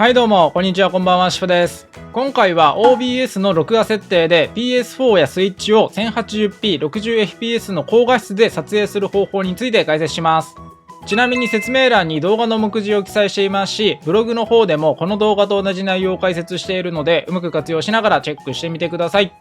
はいどうも、こんにちは、こんばんは、しふです。今回は OBS の録画設定で PS4 や Switch を 1080p60fps の高画質で撮影する方法について解説します。ちなみに説明欄に動画の目次を記載していますし、ブログの方でもこの動画と同じ内容を解説しているので、うまく活用しながらチェックしてみてください。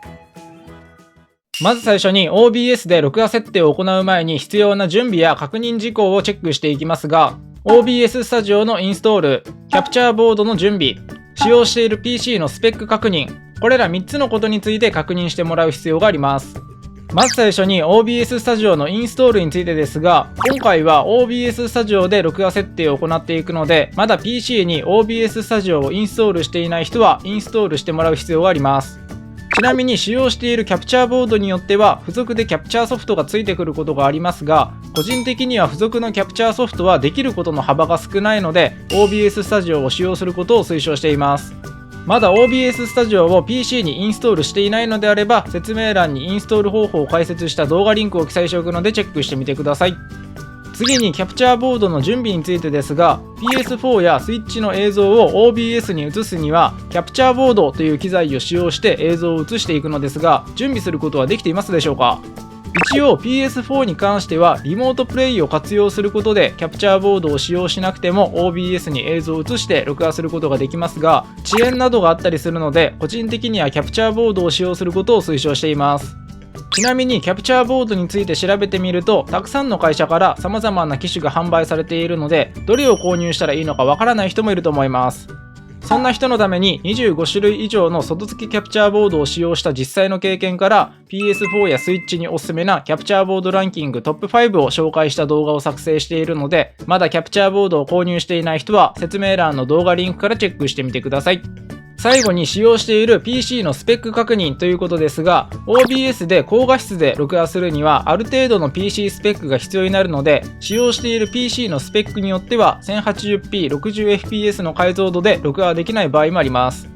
まず最初に OBS で録画設定を行う前に必要な準備や確認事項をチェックしていきますが、OBS スタジオのインストール、キャプチャーボードの準備、使用している PC のスペック確認、これら3つのことについて確認してもらう必要があります。まず最初に OBS スタジオのインストールについてですが、今回は OBS スタジオで録画設定を行っていくので、まだ PC に OBS スタジオをインストールしていない人はインストールしてもらう必要があります。ちなみに使用しているキャプチャーボードによっては付属でキャプチャーソフトがついてくることがありますが、個人的には付属のキャプチャーソフトはできることの幅が少ないので OBS スタジオを使用することを推奨しています。まだ OBS スタジオを PC にインストールしていないのであれば、説明欄にインストール方法を解説した動画リンクを記載しておくのでチェックしてみてください。次にキャプチャーボードの準備についてですが、 PS4 や Switch の映像を OBS に移すにはキャプチャーボードという機材を使用して映像を移していくのですが、準備することはできていますでしょうか？一応 PS4 に関してはリモートプレイを活用することでキャプチャーボードを使用しなくても OBS に映像を移して録画することができますが、遅延などがあったりするので個人的にはキャプチャーボードを使用することを推奨しています。ちなみにキャプチャーボードについて調べてみると、たくさんの会社から様々な機種が販売されているので、どれを購入したらいいのかわからない人もいると思います。そんな人のために25種類以上の外付きキャプチャーボードを使用した実際の経験から PS4 や Switch におすすめなキャプチャーボードランキングトップ5を紹介した動画を作成しているので、まだキャプチャーボードを購入していない人は説明欄の動画リンクからチェックしてみてください。最後に使用している PC のスペック確認ということですが、 OBS で高画質で録画するにはある程度の PC スペックが必要になるので、使用している PC のスペックによっては 1080p60fps の解像度で録画できない場合もあります。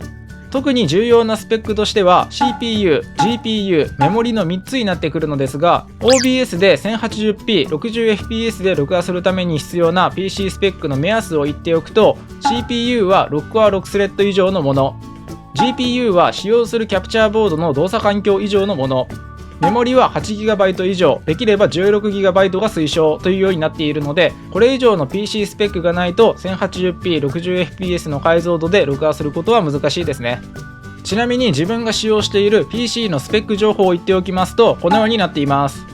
特に重要なスペックとしては CPU、GPU、メモリの3つになってくるのですが、 OBS で 1080p60fps で録画するために必要な PC スペックの目安を言っておくと、 CPU は6コア6スレッド以上のもの、 GPU は使用するキャプチャーボードの動作環境以上のもの、メモリは 8GB 以上、できれば 16GB が推奨というようになっているので、これ以上の PC スペックがないと 1080p60fps の解像度で録画することは難しいですね。ちなみに自分が使用している PC のスペック情報を言っておきますと、このようになっています。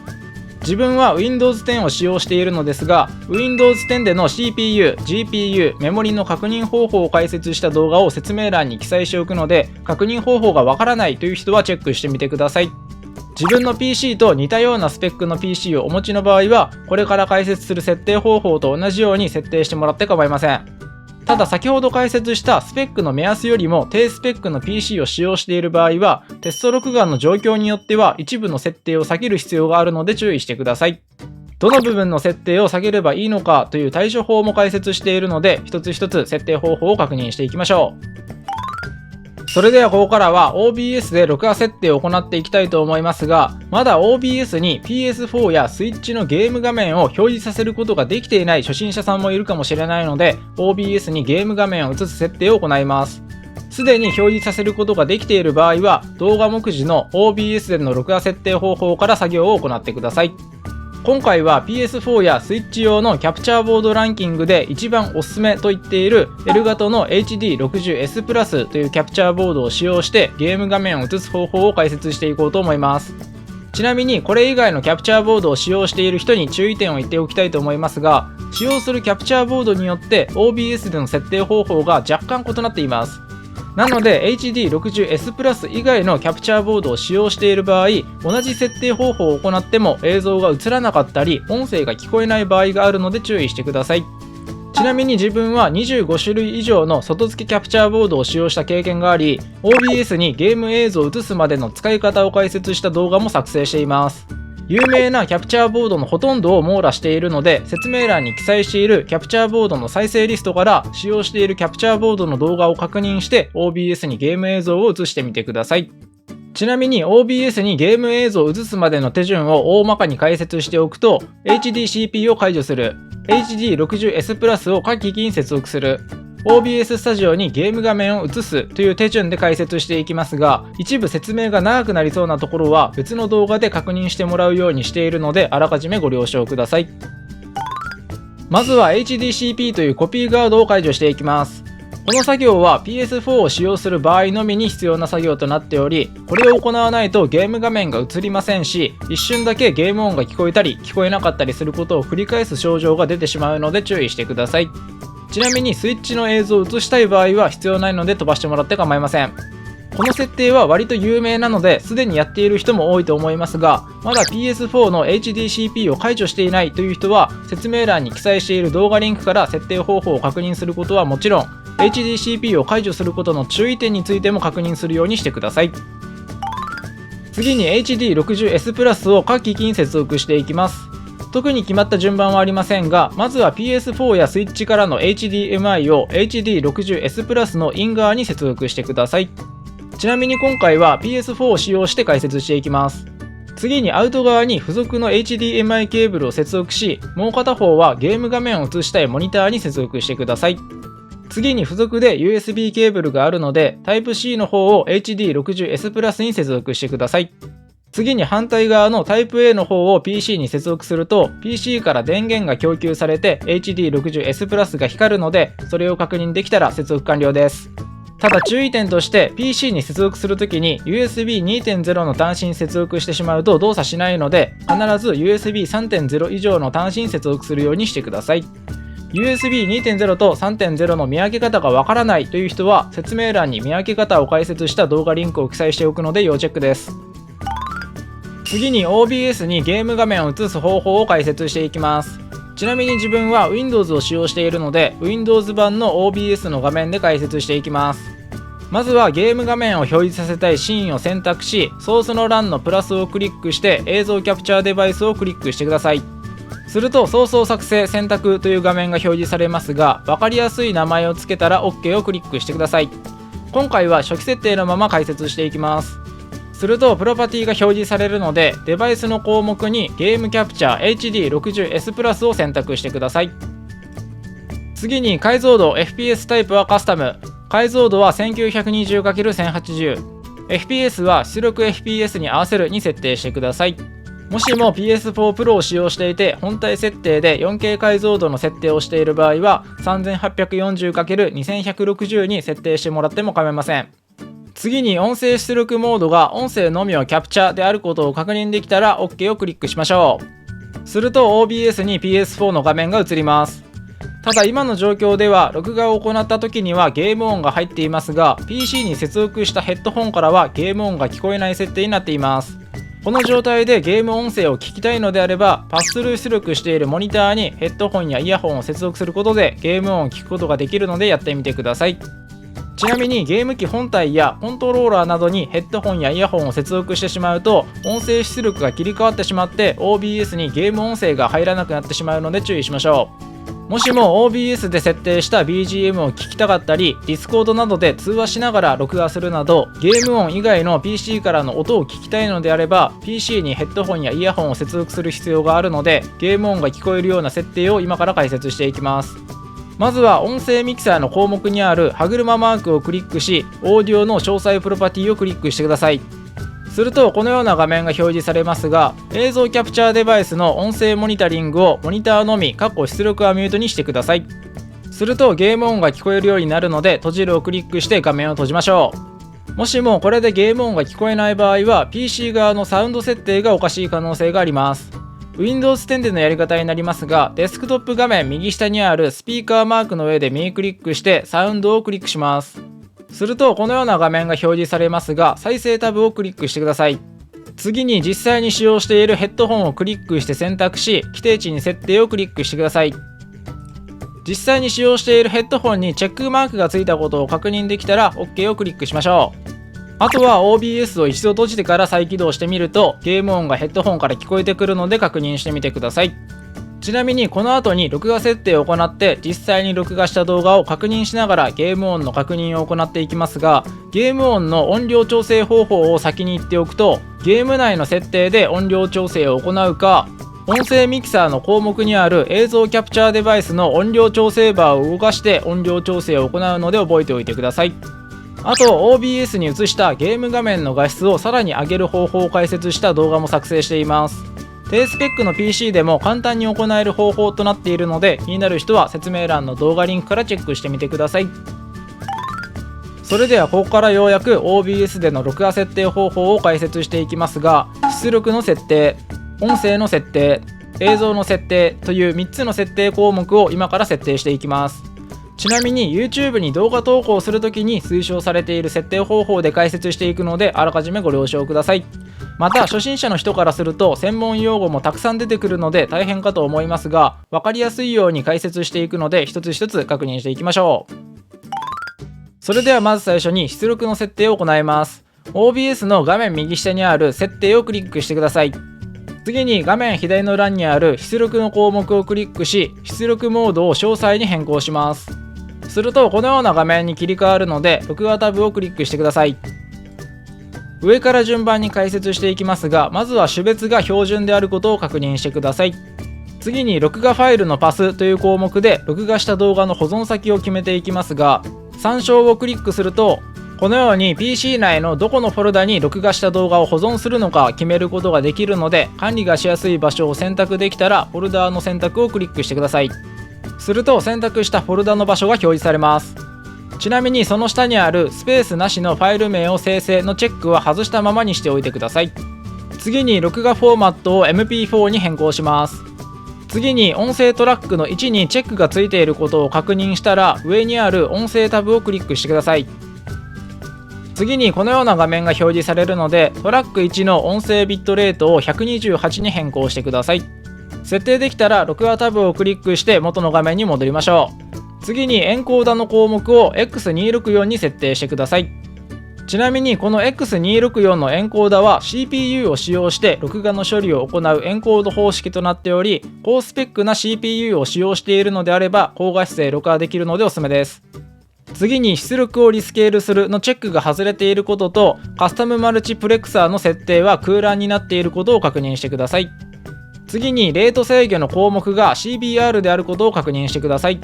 自分は Windows 10を使用しているのですが、 Windows 10での CPU、GPU、メモリの確認方法を解説した動画を説明欄に記載しておくので、確認方法がわからないという人はチェックしてみてください。自分の PC と似たようなスペックの PC をお持ちの場合は、これから解説する設定方法と同じように設定してもらって構いません。ただ先ほど解説したスペックの目安よりも低スペックの PC を使用している場合は、テスト録画の状況によっては一部の設定を下げる必要があるので注意してください。どの部分の設定を下げればいいのかという対処法も解説しているので、一つ一つ設定方法を確認していきましょう。それではここからは OBS で録画設定を行っていきたいと思いますが、まだ OBS に PS4 や Switch のゲーム画面を表示させることができていない初心者さんもいるかもしれないので、 OBS にゲーム画面を映す設定を行います。すでに表示させることができている場合は、動画目次の OBS での録画設定方法から作業を行ってください。今回は PS4 や Switch 用のキャプチャーボードランキングで一番おすすめと言っている L 型の HD60S プラスというキャプチャーボードを使用してゲーム画面を映す方法を解説していこうと思います。ちなみにこれ以外のキャプチャーボードを使用している人に注意点を言っておきたいと思いますが、使用するキャプチャーボードによって OBS での設定方法が若干異なっています。なので HD60S プラス以外のキャプチャーボードを使用している場合、同じ設定方法を行っても映像が映らなかったり音声が聞こえない場合があるので注意してください。ちなみに自分は25種類以上の外付けキャプチャーボードを使用した経験があり、 OBS にゲーム映像を映すまでの使い方を解説した動画も作成しています。有名なキャプチャーボードのほとんどを網羅しているので、説明欄に記載しているキャプチャーボードの再生リストから使用しているキャプチャーボードの動画を確認して OBS にゲーム映像を映してみてください。ちなみに OBS にゲーム映像を映すまでの手順を大まかに解説しておくと、 HDCP を解除する、HD60S プラスを下記に接続する、OBS スタジオにゲーム画面を映すという手順で解説していきますが、一部説明が長くなりそうなところは別の動画で確認してもらうようにしているので、あらかじめご了承ください。まずは HDCP というコピーガードを解除していきます。この作業は PS4 を使用する場合のみに必要な作業となっており、これを行わないとゲーム画面が映りませんし、一瞬だけゲーム音が聞こえたり聞こえなかったりすることを繰り返す症状が出てしまうので注意してください。ちなみにスイッチの映像を映したい場合は必要ないので飛ばしてもらって構いません。この設定は割と有名なので、すでにやっている人も多いと思いますが、まだ PS4 の HDCP を解除していないという人は、説明欄に記載している動画リンクから設定方法を確認することはもちろん、HDCP を解除することの注意点についても確認するようにしてください。次に HD60S プラスを各機器に接続していきます。特に決まった順番はありませんが、まずは PS4 やスイッチからの HDMI を HD60S プラスのイン側に接続してください。ちなみに今回は PS4 を使用して解説していきます。次にアウト側に付属の HDMI ケーブルを接続し、もう片方はゲーム画面を映したいモニターに接続してください。次に付属で USB ケーブルがあるので Type-C の方を HD60S プラスに接続してください。次に反対側の Type-A の方を PC に接続すると PC から電源が供給されて HD60S プラスが光るので、それを確認できたら接続完了です。ただ注意点として PC に接続するときに USB2.0 の端子に接続してしまうと動作しないので、必ず USB3.0 以上の端子に接続するようにしてください。USB2.0 と 3.0 の見分け方がわからないという人は、説明欄に見分け方を解説した動画リンクを記載しておくので要チェックです。次に OBS にゲーム画面を映す方法を解説していきます。ちなみに自分は Windows を使用しているので Windows 版の OBS の画面で解説していきます。まずはゲーム画面を表示させたいシーンを選択し、ソースの欄のプラスをクリックして映像キャプチャーデバイスをクリックしてください。するとソースを作成選択という画面が表示されますが、分かりやすい名前を付けたら OK をクリックしてください。今回は初期設定のまま解説していきます。するとプロパティが表示されるので、デバイスの項目にゲームキャプチャー HD60S プラスを選択してください。次に解像度 FPS タイプはカスタム、解像度は 1920×1080、 FPS は出力 FPS に合わせるに設定してください。もしも PS4 Pro を使用していて本体設定で 4K 解像度の設定をしている場合は 3840×2160 に設定してもらっても構いません。次に音声出力モードが音声のみをキャプチャーであることを確認できたら OK をクリックしましょう。すると OBS に PS4 の画面が映ります。ただ今の状況では録画を行った時にはゲーム音が入っていますが、 PC に接続したヘッドホンからはゲーム音が聞こえない設定になっています。この状態でゲーム音声を聞きたいのであれば、パススルー出力しているモニターにヘッドホンやイヤホンを接続することでゲーム音を聞くことができるのでやってみてください。ちなみにゲーム機本体やコントローラーなどにヘッドホンやイヤホンを接続してしまうと音声出力が切り替わってしまって OBS にゲーム音声が入らなくなってしまうので注意しましょう。もしも OBS で設定した BGM を聞きたかったり Discord などで通話しながら録画するなどゲーム音以外の PC からの音を聞きたいのであれば PC にヘッドホンやイヤホンを接続する必要があるので、ゲーム音が聞こえるような設定を今から解説していきます。まずは音声ミキサーの項目にある歯車マークをクリックし、オーディオの詳細プロパティをクリックしてください。するとこのような画面が表示されますが、映像キャプチャーデバイスの音声モニタリングをモニターのみ出力はミュートにしてください。するとゲーム音が聞こえるようになるので閉じるをクリックして画面を閉じましょう。もしもこれでゲーム音が聞こえない場合は PC 側のサウンド設定がおかしい可能性があります。Windows 10でのやり方になりますが、デスクトップ画面右下にあるスピーカーマークの上で右クリックしてサウンドをクリックします。するとこのような画面が表示されますが、再生タブをクリックしてください。次に実際に使用しているヘッドホンをクリックして選択し、規定値に設定をクリックしてください。実際に使用しているヘッドホンにチェックマークがついたことを確認できたら OK をクリックしましょう。あとは OBS を一度閉じてから再起動してみるとゲーム音がヘッドホンから聞こえてくるので確認してみてください。ちなみにこの後に録画設定を行って実際に録画した動画を確認しながらゲーム音の確認を行っていきますが、ゲーム音の音量調整方法を先に言っておくと、ゲーム内の設定で音量調整を行うか、音声ミキサーの項目にある映像キャプチャーデバイスの音量調整バーを動かして音量調整を行うので覚えておいてください。あと OBS に移したゲーム画面の画質をさらに上げる方法を解説した動画も作成しています。低スペックの PC でも簡単に行える方法となっているので、気になる人は説明欄の動画リンクからチェックしてみてください。それではここからようやく OBS での録画設定方法を解説していきますが、出力の設定、音声の設定、映像の設定という3つの設定項目を今から設定していきます。ちなみに YouTube に動画投稿するときに推奨されている設定方法で解説していくので、あらかじめご了承ください。また初心者の人からすると専門用語もたくさん出てくるので大変かと思いますが、分かりやすいように解説していくので一つ一つ確認していきましょう。それではまず最初に出力の設定を行います。 OBS の画面右下にある設定をクリックしてください。次に画面左の欄にある出力の項目をクリックし、出力モードを詳細に変更します。するとこのような画面に切り替わるので、録画タブをクリックしてください。上から順番に解説していきますが、まずは種別が標準であることを確認してください。次に録画ファイルのパスという項目で録画した動画の保存先を決めていきますが、参照をクリックするとこのように PC 内のどこのフォルダに録画した動画を保存するのか決めることができるので、管理がしやすい場所を選択できたらフォルダの選択をクリックしてください。すると選択したフォルダの場所が表示されます。ちなみにその下にあるスペースなしのファイル名を生成のチェックは外したままにしておいてください。次に録画フォーマットを MP4 に変更します。次に音声トラックの位置にチェックがついていることを確認したら、上にある音声タブをクリックしてください。次にこのような画面が表示されるので、トラック1の音声ビットレートを128に変更してください。設定できたら録画タブをクリックして元の画面に戻りましょう。次にエンコーダの項目を X264 に設定してください。ちなみにこの X264 のエンコーダは CPU を使用して録画の処理を行うエンコード方式となっており、高スペックな CPU を使用しているのであれば高画質で録画できるのでおすすめです。次に出力をリスケールするのチェックが外れていることと、カスタムマルチプレクサーの設定は空欄になっていることを確認してください。次にレート制御の項目が CBR であることを確認してください。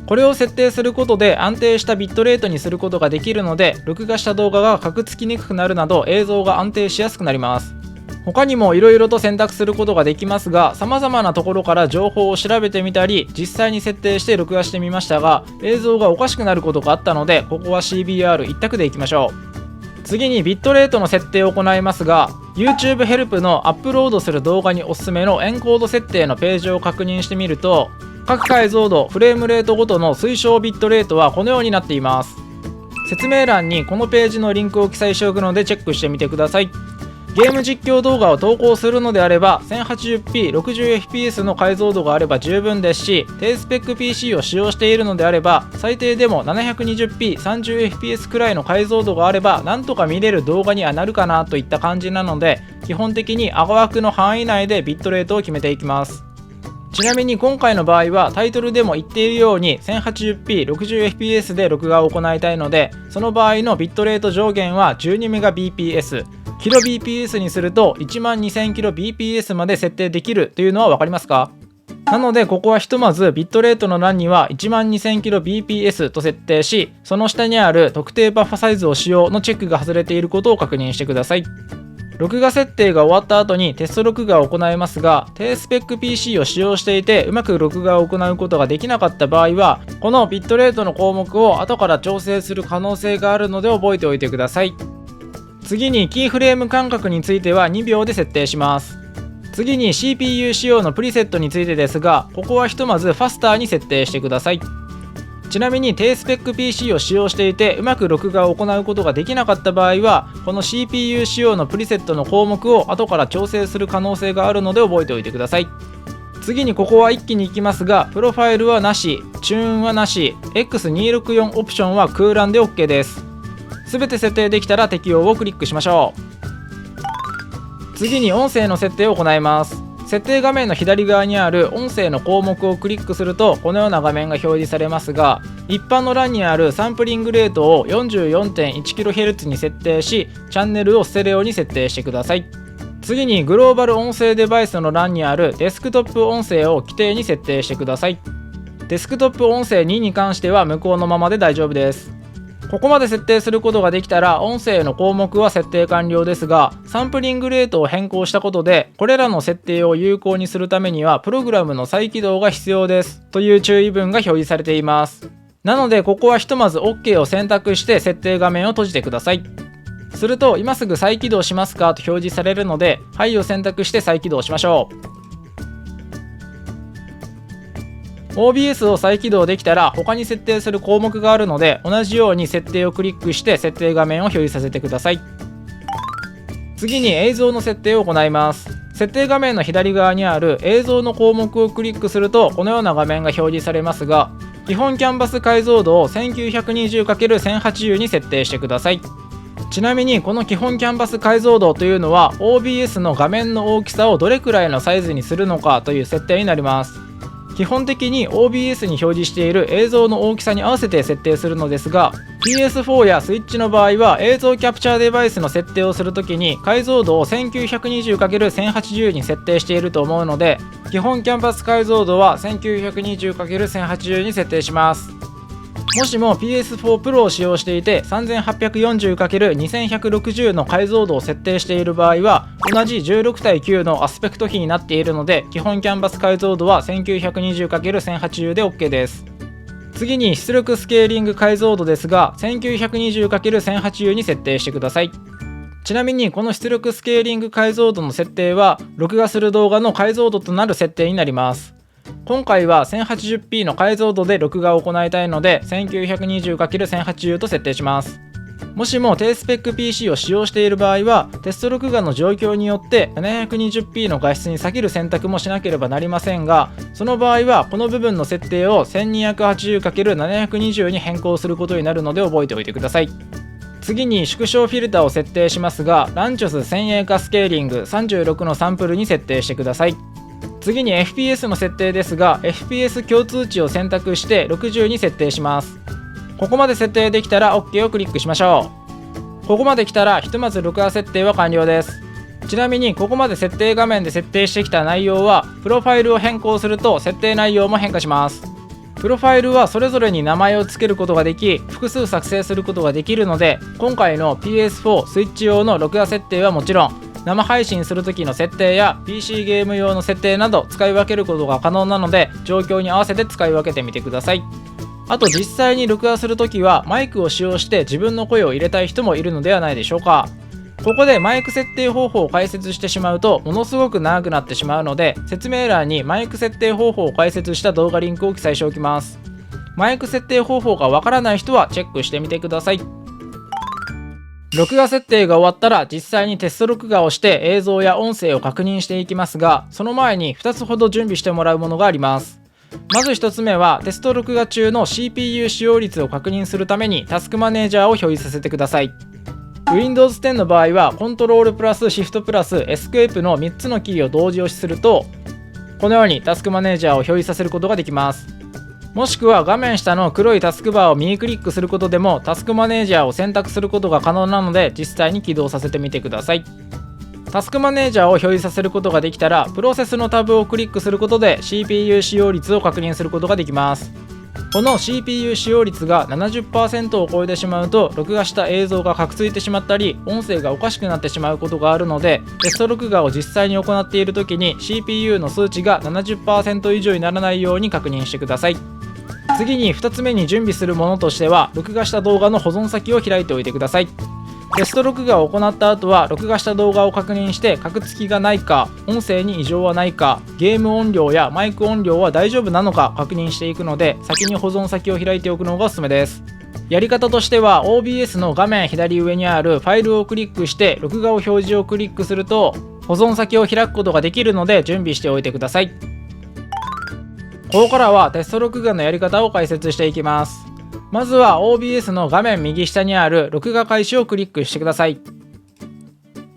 これを設定することで安定したビットレートにすることができるので、録画した動画がカクつきにくくなるなど映像が安定しやすくなります。他にもいろいろと選択することができますが、様々なところから情報を調べてみたり実際に設定して録画してみましたが、映像がおかしくなることがあったので、ここは CBR 一択でいきましょう。次にビットレートの設定を行いますが、 YouTube ヘルプのアップロードする動画におすすめのエンコード設定のページを確認してみると、各解像度フレームレートごとの推奨ビットレートはこのようになっています。説明欄にこのページのリンクを記載しておくのでチェックしてみてください。ゲーム実況動画を投稿するのであれば 1080p60fps の解像度があれば十分ですし、低スペック PC を使用しているのであれば最低でも 720p30fps くらいの解像度があればなんとか見れる動画にはなるかなといった感じなので、基本的に顎枠の範囲内でビットレートを決めていきます。ちなみに今回の場合はタイトルでも言っているように 1080p60fps で録画を行いたいので、その場合のビットレート上限は 12Mbps、kbps にすると 12000kbps まで設定できるというのは分かりますか？なのでここはひとまずビットレートの欄には 12000kbps と設定し、その下にある特定バッファサイズを使用のチェックが外れていることを確認してください。録画設定が終わった後にテスト録画を行いますが、低スペック PC を使用していてうまく録画を行うことができなかった場合は、このビットレートの項目を後から調整する可能性があるので覚えておいてください。次にキーフレーム間隔については2秒で設定します。次に CPU 仕様のプリセットについてですが、ここはひとまずファスターに設定してください。ちなみに低スペック PC を使用していてうまく録画を行うことができなかった場合は、この CPU 仕様のプリセットの項目を後から調整する可能性があるので覚えておいてください。次にここは一気に行きますが、プロファイルはなし、チューンはなし、X264 オプションは空欄で OK です。すべて設定できたら適用をクリックしましょう。次に音声の設定を行います。設定画面の左側にある音声の項目をクリックするとこのような画面が表示されますが、一般の欄にあるサンプリングレートを 44.1kHz に設定し、チャンネルをステレオに設定してください。次にグローバル音声デバイスの欄にあるデスクトップ音声を規定に設定してください。デスクトップ音声2に関しては無効のままで大丈夫です。ここまで設定することができたら音声の項目は設定完了ですが、サンプリングレートを変更したことでこれらの設定を有効にするためにはプログラムの再起動が必要ですという注意文が表示されています。なのでここはひとまず OK を選択して設定画面を閉じてください。すると今すぐ再起動しますかと表示されるので、はいを選択して再起動しましょう。OBS を再起動できたら他に設定する項目があるので、同じように設定をクリックして設定画面を表示させてください。次に映像の設定を行います。設定画面の左側にある映像の項目をクリックするとこのような画面が表示されますが、基本キャンバス解像度を 1920×1080 に設定してください。ちなみにこの基本キャンバス解像度というのは OBS の画面の大きさをどれくらいのサイズにするのかという設定になります。基本的に OBS に表示している映像の大きさに合わせて設定するのですが、 PS4 や Switch の場合は映像キャプチャーデバイスの設定をするときに解像度を 1920×1080 に設定していると思うので、基本キャンバス解像度は 1920×1080 に設定します。もしも PS4 Pro を使用していて 3840×2160 の解像度を設定している場合は同じ16対9のアスペクト比になっているので、基本キャンバス解像度は 1920×1080 で OK です。次に出力スケーリング解像度ですが 1920×1080 に設定してください。ちなみにこの出力スケーリング解像度の設定は録画する動画の解像度となる設定になります。今回は 1080p の解像度で録画を行いたいので 1920×1080 と設定します。もしも低スペック PC を使用している場合はテスト録画の状況によって 720p の画質に下げる選択もしなければなりませんが、その場合はこの部分の設定を 1280×720 に変更することになるので覚えておいてください。次に縮小フィルターを設定しますが、ランチョス先鋭化スケーリング36のサンプルに設定してください。次に FPS の設定ですが FPS 共通値を選択して60に設定します。ここまで設定できたら OK をクリックしましょう。ここまで来たらひとまず録画設定は完了です。ちなみにここまで設定画面で設定してきた内容はプロファイルを変更すると設定内容も変化します。プロファイルはそれぞれに名前を付けることができ複数作成することができるので、今回の PS4 スイッチ用の録画設定はもちろん生配信する時の設定や PC ゲーム用の設定など使い分けることが可能なので、状況に合わせて使い分けてみてください。あと実際に録画する時はマイクを使用して自分の声を入れたい人もいるのではないでしょうか。ここでマイク設定方法を解説してしまうとものすごく長くなってしまうので、説明欄にマイク設定方法を解説した動画リンクを記載しておきます。マイク設定方法がわからない人はチェックしてみてください。録画設定が終わったら実際にテスト録画をして映像や音声を確認していきますが、その前に2つほど準備してもらうものがあります。まず1つ目はテスト録画中の CPU 使用率を確認するためにタスクマネージャーを表示させてください。Windows 10の場合は Ctrl プラス Shift プラス Escape の3つのキーを同時押しするとこのようにタスクマネージャーを表示させることができます。もしくは画面下の黒いタスクバーを右クリックすることでもタスクマネージャーを選択することが可能なので、実際に起動させてみてください。タスクマネージャーを表示させることができたらプロセスのタブをクリックすることで CPU 使用率を確認することができます。この CPU 使用率が 70% を超えてしまうと録画した映像がカクついてしまったり音声がおかしくなってしまうことがあるので、テスト録画を実際に行っている時に CPU の数値が 70% 以上にならないように確認してください。次に2つ目に準備するものとしては録画した動画の保存先を開いておいてください。テスト録画を行った後は録画した動画を確認してカクつきがないか、音声に異常はないか、ゲーム音量やマイク音量は大丈夫なのか確認していくので、先に保存先を開いておくのがおすすめです。やり方としては OBS の画面左上にあるファイルをクリックして録画を表示をクリックすると保存先を開くことができるので準備しておいてください。ここからはテスト録画のやり方を解説していきます。まずは OBS の画面右下にある録画開始をクリックしてください。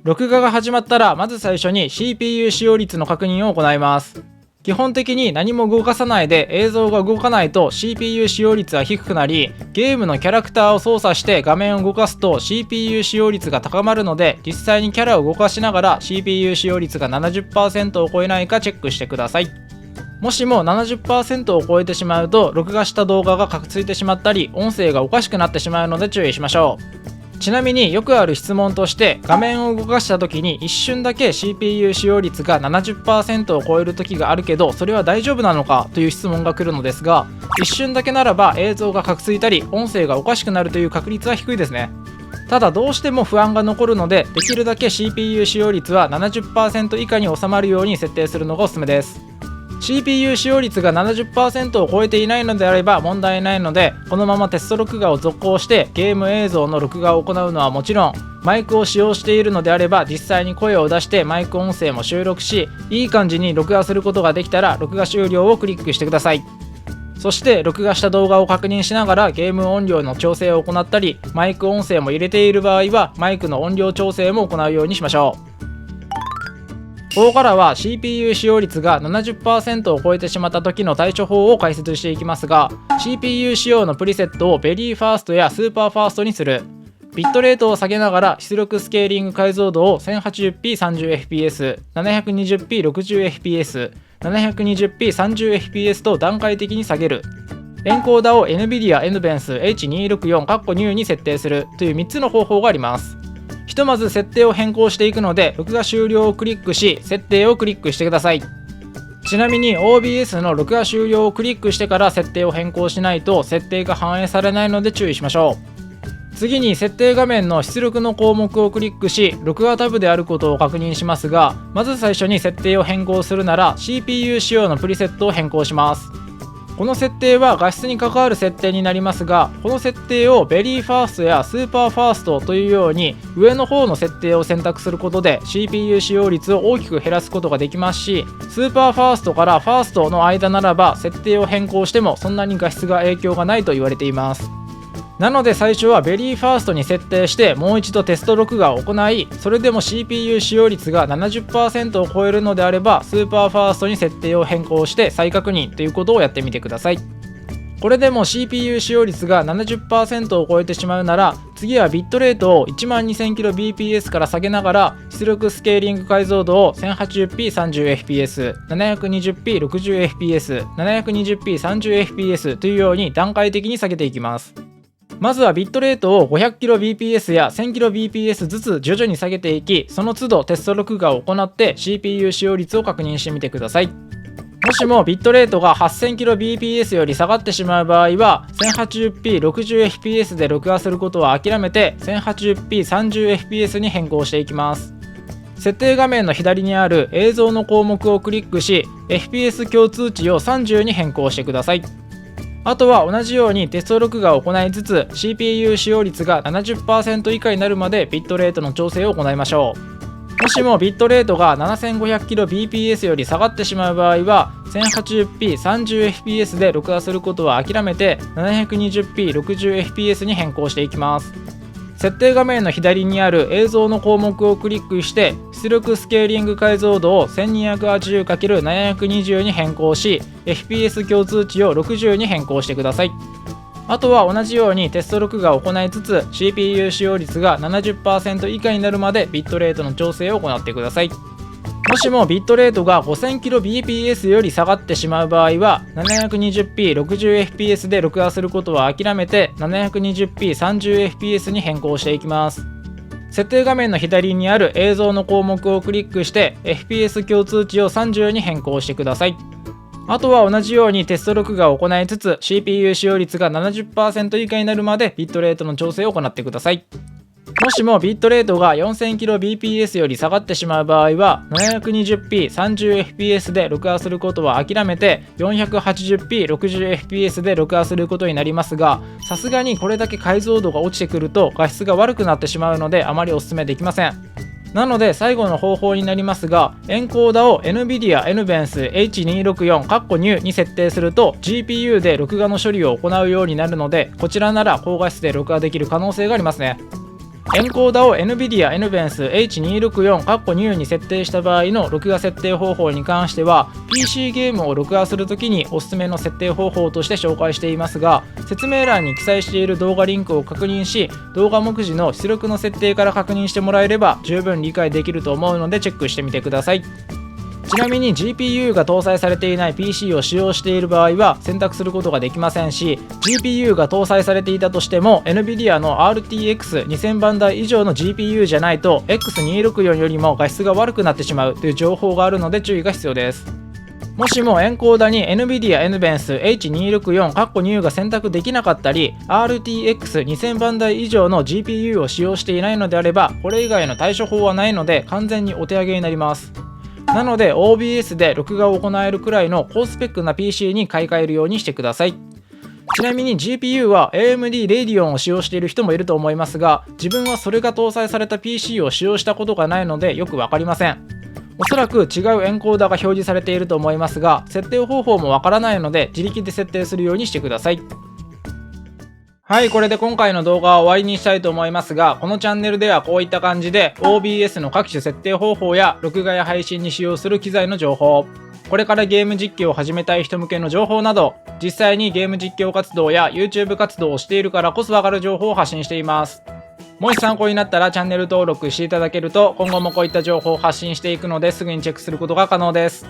録画が始まったらまず最初に CPU 使用率の確認を行います。基本的に何も動かさないで映像が動かないと CPU 使用率は低くなり、ゲームのキャラクターを操作して画面を動かすと CPU 使用率が高まるので、実際にキャラを動かしながら CPU 使用率が 70% を超えないかチェックしてください。もしも 70% を超えてしまうと録画した動画がカクついてしまったり音声がおかしくなってしまうので注意しましょう。ちなみによくある質問として、画面を動かした時に一瞬だけ CPU 使用率が 70% を超える時があるけどそれは大丈夫なのかという質問が来るのですが、一瞬だけならば映像がカクついたり音声がおかしくなるという確率は低いですね。ただどうしても不安が残るので、できるだけ CPU 使用率は 70% 以下に収まるように設定するのがおすすめです。CPU 使用率が 70% を超えていないのであれば問題ないので、このままテスト録画を続行してゲーム映像の録画を行うのはもちろん、マイクを使用しているのであれば実際に声を出してマイク音声も収録し、いい感じに録画することができたら録画終了をクリックしてください。そして録画した動画を確認しながらゲーム音量の調整を行ったり、マイク音声も入れている場合はマイクの音量調整も行うようにしましょう。ここからは CPU 使用率が 70% を超えてしまった時の対処法を解説していきますが、 CPU 仕様のプリセットをベリーファーストやスーパーファーストにする、ビットレートを下げながら出力スケーリング解像度を 1080p30fps、720p60fps、720p30fps と段階的に下げる、エンコーダを NVIDIA NVENCE H264 に設定するという3つの方法があります。ひとまず設定を変更していくので、録画終了をクリックし設定をクリックしてください。ちなみに OBS の録画終了をクリックしてから設定を変更しないと設定が反映されないので注意しましょう。次に設定画面の出力の項目をクリックし録画タブであることを確認しますが、まず最初に設定を変更するなら CPU 仕様のプリセットを変更します。この設定は画質に関わる設定になりますが、この設定をベリーファーストやスーパーファーストというように上の方の設定を選択することで CPU 使用率を大きく減らすことができますし、スーパーファーストからファーストの間ならば設定を変更してもそんなに画質が影響がないと言われています。なので最初はベリーファーストに設定してもう一度テスト録画を行い、それでも CPU 使用率が 70% を超えるのであればスーパーファーストに設定を変更して再確認ということをやってみてください。これでも CPU 使用率が 70% を超えてしまうなら、次はビットレートを 12000kbps から下げながら出力スケーリング解像度を 1080p30fps、720p60fps、720p30fps というように段階的に下げていきます。まずはビットレートを 500kbps や 1000kbps ずつ徐々に下げていき、その都度テスト録画を行って CPU 使用率を確認してみてください。もしもビットレートが 8000kbps より下がってしまう場合は 1080p60fps で録画することは諦めて 1080p30fps に変更していきます。設定画面の左にある映像の項目をクリックし FPS 共通値を30に変更してください。あとは同じようにテスト録画を行いつつ CPU 使用率が 70% 以下になるまでビットレートの調整を行いましょう。もしもビットレートが 7500kbps より下がってしまう場合は 1080p30fps で録画することは諦めて 720p60fps に変更していきます。設定画面の左にある映像の項目をクリックして出力スケーリング解像度を 1280×720 に変更し FPS 共通値を60に変更してください。あとは同じようにテスト録画を行いつつ CPU 使用率が 70% 以下になるまでビットレートの調整を行ってください。もしもビットレートが 5000kbps より下がってしまう場合は 720p60fps で録画することは諦めて 720p30fps に変更していきます。設定画面の左にある映像の項目をクリックして FPS 共通値を30に変更してください。あとは同じようにテスト録画を行いつつ CPU 使用率が 70% 以下になるまでビットレートの調整を行ってください。もしもビットレートが 4000kbps より下がってしまう場合は 720p30fps で録画することは諦めて 480p60fps で録画することになりますが、さすがにこれだけ解像度が落ちてくると画質が悪くなってしまうのであまりお勧めできません。なので最後の方法になりますが、エンコーダを NVIDIA NVENCE H264 に設定すると GPU で録画の処理を行うようになるので、こちらなら高画質で録画できる可能性がありますね。エンコーダを NVIDIA NVENCE H264 に設定した場合の録画設定方法に関しては PC ゲームを録画するときにおすすめの設定方法として紹介していますが、説明欄に記載している動画リンクを確認し、動画目次の出力の設定から確認してもらえれば十分理解できると思うのでチェックしてみてください。ちなみに GPU が搭載されていない PC を使用している場合は選択することができませんし、 GPU が搭載されていたとしても NVIDIA の RTX2000 番台以上の GPU じゃないと X264 よりも画質が悪くなってしまうという情報があるので注意が必要です。もしもエンコーダに NVIDIA NVENCE H264 が選択できなかったり RTX2000 番台以上の GPU を使用していないのであれば、これ以外の対処法はないので完全にお手上げになります。なので OBS で録画を行えるくらいの高スペックな PC に買い替えるようにしてください。ちなみに GPU は AMD Radeon を使用している人もいると思いますが、自分はそれが搭載された PC を使用したことがないのでよくわかりません。おそらく違うエンコーダが表示されていると思いますが、設定方法もわからないので自力で設定するようにしてください。はい、これで今回の動画は終わりにしたいと思いますが、このチャンネルではこういった感じで OBS の各種設定方法や録画や配信に使用する機材の情報、これからゲーム実況を始めたい人向けの情報など、実際にゲーム実況活動や YouTube 活動をしているからこそわかる情報を発信しています。もし参考になったらチャンネル登録していただけると今後もこういった情報を発信していくのですぐにチェックすることが可能です。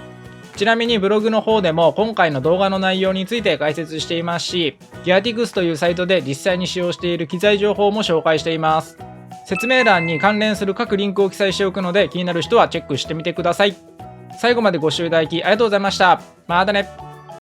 ちなみにブログの方でも今回の動画の内容について解説していますし、Geartix というサイトで実際に使用している機材情報も紹介しています。説明欄に関連する各リンクを記載しておくので気になる人はチェックしてみてください。最後までご視聴いただきありがとうございました。またね。